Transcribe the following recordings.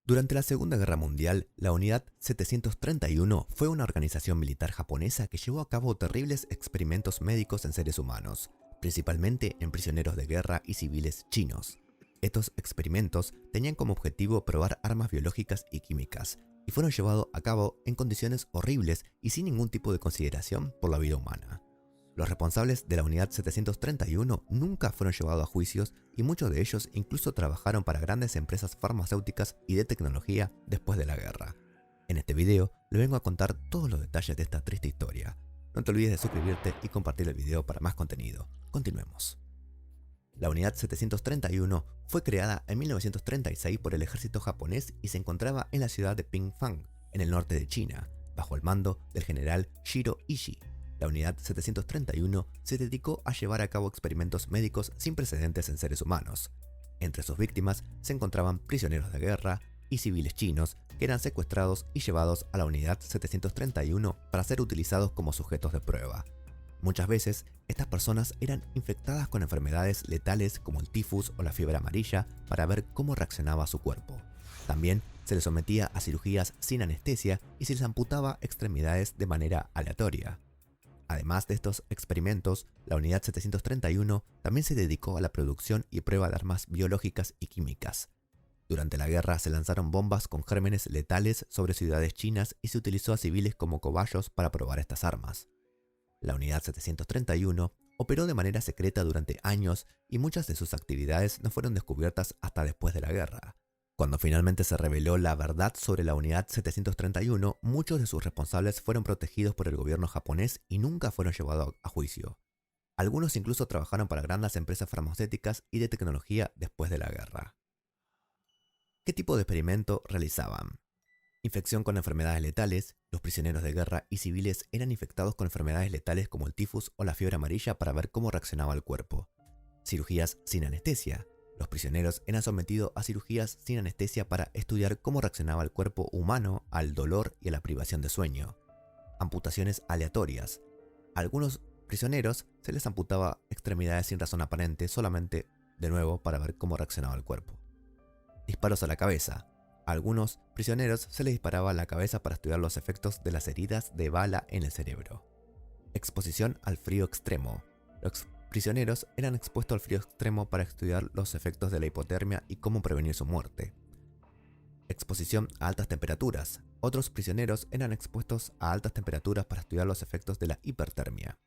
Durante la Segunda Guerra Mundial, la Unidad 731 fue una organización militar japonesa que llevó a cabo terribles experimentos médicos en seres humanos, principalmente en prisioneros de guerra y civiles chinos. Estos experimentos tenían como objetivo probar armas biológicas y químicas, y fueron llevados a cabo en condiciones horribles y sin ningún tipo de consideración por la vida humana. Los responsables de la Unidad 731 nunca fueron llevados a juicios y muchos de ellos incluso trabajaron para grandes empresas farmacéuticas y de tecnología después de la guerra. En este video le vengo a contar todos los detalles de esta triste historia. No te olvides de suscribirte y compartir el video para más contenido. Continuemos. La Unidad 731 fue creada en 1936 por el ejército japonés y se encontraba en la ciudad de Pingfang, en el norte de China, bajo el mando del general Shiro Ishii. La Unidad 731 se dedicó a llevar a cabo experimentos médicos sin precedentes en seres humanos. Entre sus víctimas se encontraban prisioneros de guerra y civiles chinos que eran secuestrados y llevados a la Unidad 731 para ser utilizados como sujetos de prueba. Muchas veces, estas personas eran infectadas con enfermedades letales como el tifus o la fiebre amarilla para ver cómo reaccionaba su cuerpo. También se les sometía a cirugías sin anestesia y se les amputaba extremidades de manera aleatoria. Además de estos experimentos, la Unidad 731 también se dedicó a la producción y prueba de armas biológicas y químicas. Durante la guerra se lanzaron bombas con gérmenes letales sobre ciudades chinas y se utilizó a civiles como cobayos para probar estas armas. La Unidad 731 operó de manera secreta durante años y muchas de sus actividades no fueron descubiertas hasta después de la guerra. Cuando finalmente se reveló la verdad sobre la Unidad 731, muchos de sus responsables fueron protegidos por el gobierno japonés y nunca fueron llevados a juicio. Algunos incluso trabajaron para grandes empresas farmacéuticas y de tecnología después de la guerra. ¿Qué tipo de experimento realizaban? Infección con enfermedades letales. Los prisioneros de guerra y civiles eran infectados con enfermedades letales como el tifus o la fiebre amarilla para ver cómo reaccionaba el cuerpo. Cirugías sin anestesia. Los prisioneros eran sometidos a cirugías sin anestesia para estudiar cómo reaccionaba el cuerpo humano al dolor y a la privación de sueño. Amputaciones aleatorias. A algunos prisioneros se les amputaba extremidades sin razón aparente, solamente, de nuevo, para ver cómo reaccionaba el cuerpo. Disparos a la cabeza. A algunos prisioneros se les disparaba a la cabeza para estudiar los efectos de las heridas de bala en el cerebro. Exposición al frío extremo. Los prisioneros eran expuestos al frío extremo para estudiar los efectos de la hipotermia y cómo prevenir su muerte. Exposición a altas temperaturas. Otros prisioneros eran expuestos a altas temperaturas para estudiar los efectos de la hipertermia.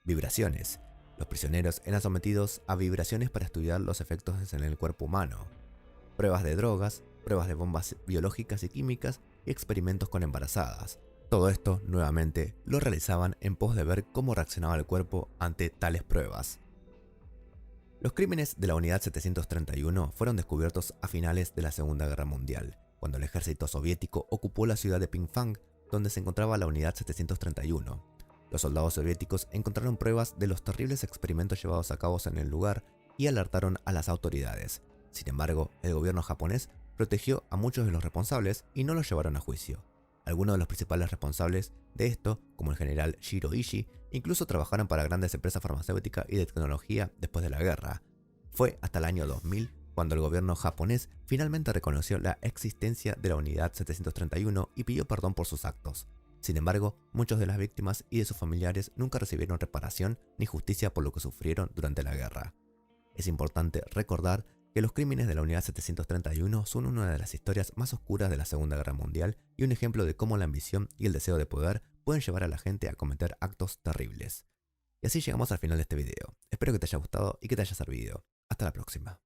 Vibraciones. Los prisioneros eran sometidos a vibraciones para estudiar los efectos en el cuerpo humano. Pruebas de drogas, pruebas de bombas biológicas y químicas y experimentos con embarazadas. Todo esto, nuevamente, lo realizaban en pos de ver cómo reaccionaba el cuerpo ante tales pruebas. Los crímenes de la Unidad 731 fueron descubiertos a finales de la Segunda Guerra Mundial, cuando el ejército soviético ocupó la ciudad de Pingfang, donde se encontraba la Unidad 731. Los soldados soviéticos encontraron pruebas de los terribles experimentos llevados a cabo en el lugar y alertaron a las autoridades. Sin embargo, el gobierno japonés protegió a muchos de los responsables y no los llevaron a juicio. Algunos de los principales responsables de esto, como el general Shiro Ishii, incluso trabajaron para grandes empresas farmacéuticas y de tecnología después de la guerra. Fue hasta el año 2000 cuando el gobierno japonés finalmente reconoció la existencia de la Unidad 731 y pidió perdón por sus actos. Sin embargo, muchos de las víctimas y de sus familiares nunca recibieron reparación ni justicia por lo que sufrieron durante la guerra. Es importante recordar que los crímenes de la Unidad 731 son una de las historias más oscuras de la Segunda Guerra Mundial y un ejemplo de cómo la ambición y el deseo de poder pueden llevar a la gente a cometer actos terribles. Y así llegamos al final de este video. Espero que te haya gustado y que te haya servido. Hasta la próxima.